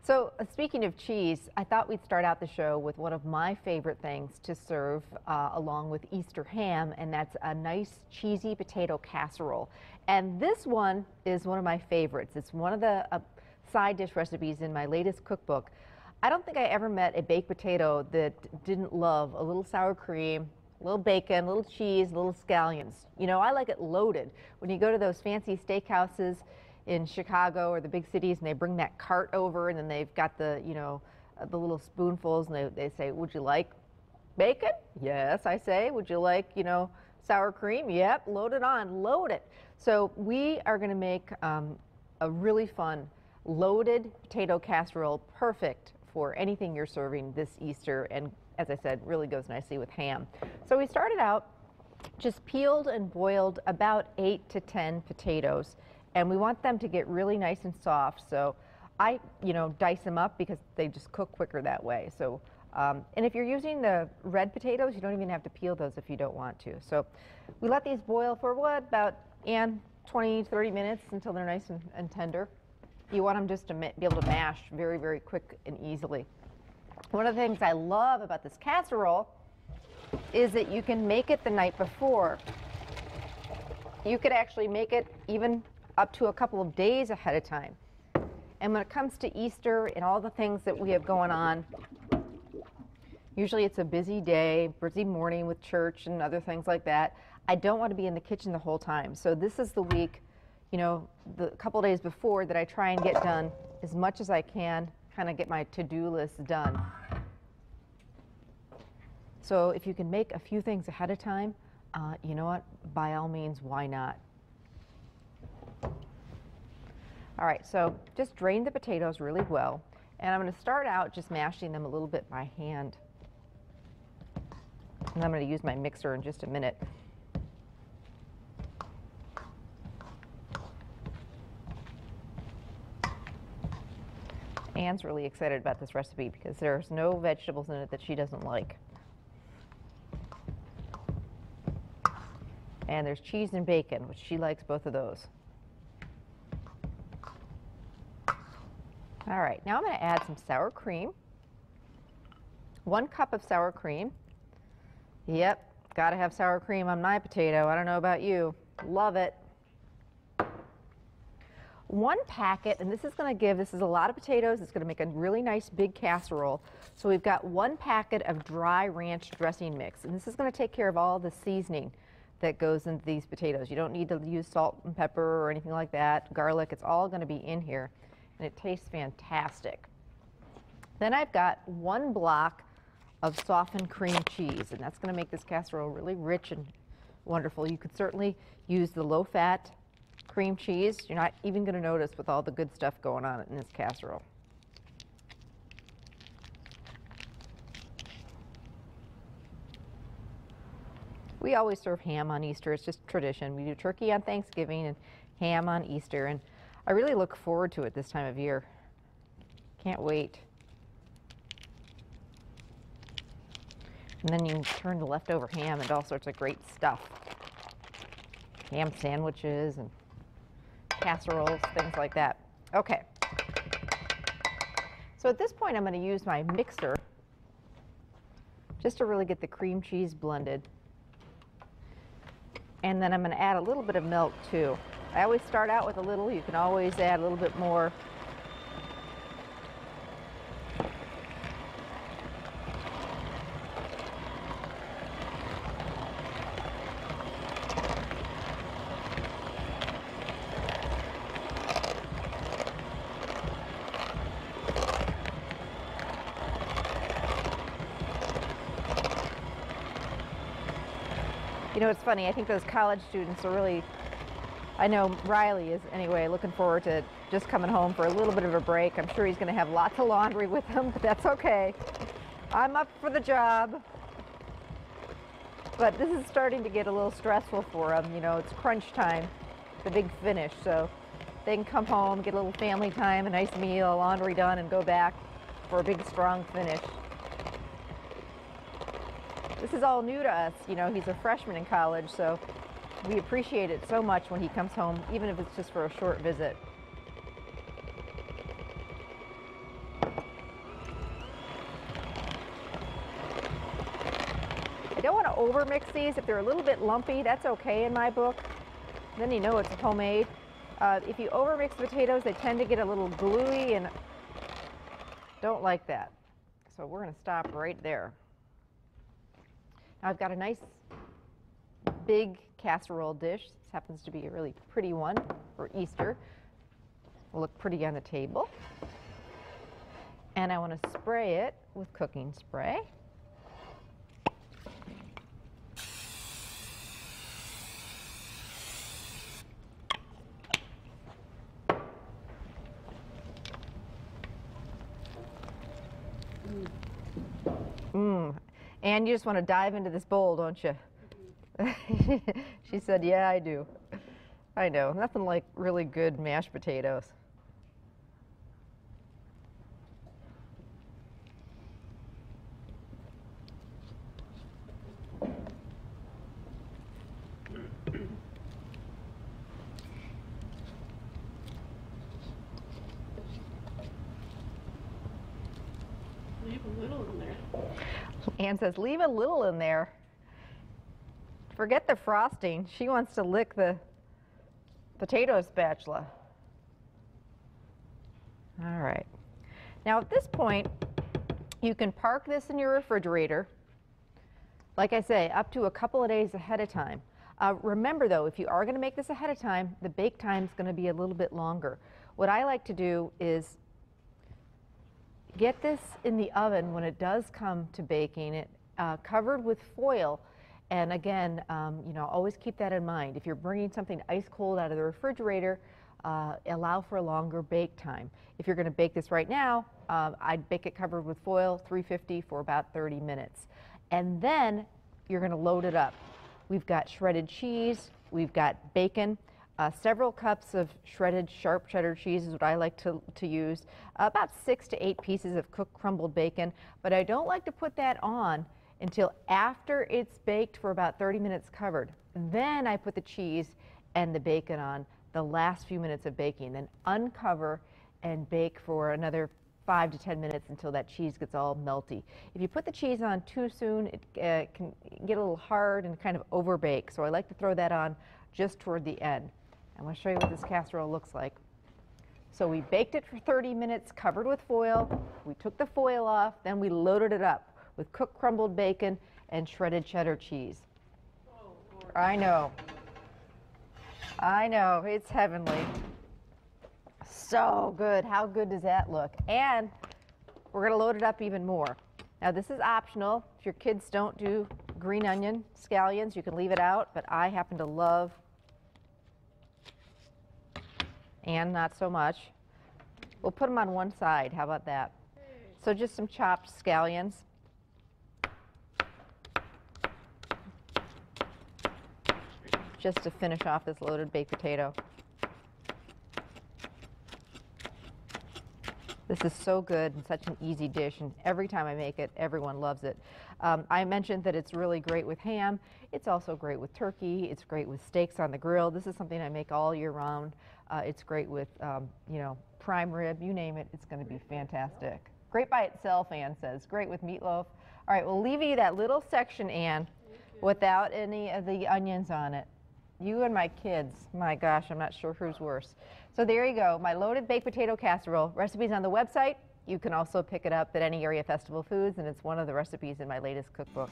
So speaking of cheese, I thought we'd start out the show with one of my favorite things to serve along with Easter ham, and that's a nice cheesy potato casserole. And this one is one of my favorites. It's one of the side dish recipes in my latest cookbook. I don't think I ever met a baked potato that didn't love a little sour cream, a little bacon, a little cheese, a little scallions. You know, I like it loaded. When you go to those fancy steakhouses in Chicago or the big cities and they bring that cart over and then they've got the, the little spoonfuls and they say, would you like bacon? Yes, I say. Would you like, sour cream? Yep, load it on, load it. So we are going to make a really fun loaded potato casserole, perfect for anything you're serving this Easter, and as I said, really goes nicely with ham. So we started out just peeled and boiled about 8 to 10 potatoes. And we want them to get really nice and soft. So I, dice them up because they just cook quicker that way. So, and if you're using the red potatoes, you don't even have to peel those if you don't want to. So we let these boil for about 20, 30 minutes until they're nice and tender. You want them just to be able to mash very, very quick and easily. One of the things I love about this casserole is that you can make it the night before. You could actually make it even up to a couple of days ahead of time. And when it comes to Easter and all the things that we have going on, usually it's a busy day, busy morning with church and other things like that. I don't want to be in the kitchen the whole time. So this is the week, the couple days before that I try and get done as much as I can, kind of get my to-do list done. So if you can make a few things ahead of time, you know what, by all means, why not? All right, so just drain the potatoes really well, and I'm going to start out just mashing them a little bit by hand. And I'm going to use my mixer in just a minute. Anne's really excited about this recipe because there's no vegetables in it that she doesn't like. And there's cheese and bacon, which she likes both of those. All right, now I'm going to add some sour cream. 1 cup of sour cream. Yep, got to have sour cream on my potato. I don't know about you. Love it. 1 packet, and this is a lot of potatoes. It's going to make a really nice big casserole. So we've got 1 packet of dry ranch dressing mix, and this is going to take care of all the seasoning that goes into these potatoes. You don't need to use salt and pepper or anything like that. Garlic, it's all going to be in here. And it tastes fantastic. Then I've got 1 block of softened cream cheese, and that's going to make this casserole really rich and wonderful. You could certainly use the low-fat cream cheese. You're not even going to notice with all the good stuff going on in this casserole. We always serve ham on Easter. It's just tradition. We do turkey on Thanksgiving and ham on Easter, and I really look forward to it this time of year. Can't wait. And then you turn the leftover ham into all sorts of great stuff. Ham sandwiches and casseroles, things like that. Okay. So at this point, I'm going to use my mixer just to really get the cream cheese blended. And then I'm going to add a little bit of milk too. I always start out with a little. You can always add a little bit more. It's funny. I think those college students are really, I know Riley is anyway, looking forward to just coming home for a little bit of a break. I'm sure he's going to have lots of laundry with him, but that's okay. I'm up for the job. But this is starting to get a little stressful for him. It's crunch time, the big finish. So they can come home, get a little family time, a nice meal, laundry done, and go back for a big, strong finish. This is all new to us. He's a freshman in college, so we appreciate it so much when he comes home, even if it's just for a short visit. to overmix these. If they're a little bit lumpy, that's okay in my book. Then you know it's homemade. If you overmix the potatoes, they tend to get a little gluey and don't like that. So we're going to stop right there. Now I've got a nice big casserole dish. This happens to be a really pretty one for Easter. Will look pretty on the table. And I want to spray it with cooking spray. And you just want to dive into this bowl, don't you? She said, yeah, I do. I know, nothing like really good mashed potatoes. Leave a little in there. Ann says, leave a little in there. Forget the frosting. She wants to lick the potato spatula. All right. Now at this point, you can park this in your refrigerator, like I say, up to a couple of days ahead of time. Remember though, if you are going to make this ahead of time, the bake time is going to be a little bit longer. What I like to do is get this in the oven when it does come to baking, it covered with foil. And again, you know, always keep that in mind. If you're bringing something ice cold out of the refrigerator, allow for a longer bake time. If you're going to bake this right now, I'd bake it covered with foil, 350 for about 30 minutes. And then you're going to load it up. We've got shredded cheese, we've got bacon, several cups of shredded sharp cheddar cheese is what I like to use, about 6 to 8 pieces of cooked crumbled bacon, but I don't like to put that on until after it's baked for about 30 minutes covered. Then I put the cheese and the bacon on the last few minutes of baking, then uncover and bake for another 5 to 10 minutes until that cheese gets all melty. If you put the cheese on too soon, it can get a little hard and kind of overbake, so I like to throw that on just toward the end. I'm going to show you what this casserole looks like. So we baked it for 30 minutes covered with foil, we took the foil off, then we loaded it up with cooked crumbled bacon and shredded cheddar cheese. Oh, Lord. I know, it's heavenly. So good. How good does that look? And we're going to load it up even more. Now this is optional. If your kids don't do green onion scallions, you can leave it out, but I happen to love, and not so much. We'll put them on one side. How about that? So just some chopped scallions. Just to finish off this loaded baked potato. This is so good and such an easy dish, and every time I make it, everyone loves it. I mentioned that it's really great with ham. It's also great with turkey. It's great with steaks on the grill. This is something I make all year round. It's great with, you know, prime rib, you name it, it's going to be fantastic. Great by itself, Ann says. Great with meatloaf. All right, we'll leave you that little section, Ann, without any of the onions on it. You and my kids, my gosh, I'm not sure who's worse. So there you go, my loaded baked potato casserole. Recipe's on the website. You can also pick it up at any area Festival Foods, and it's one of the recipes in my latest cookbook.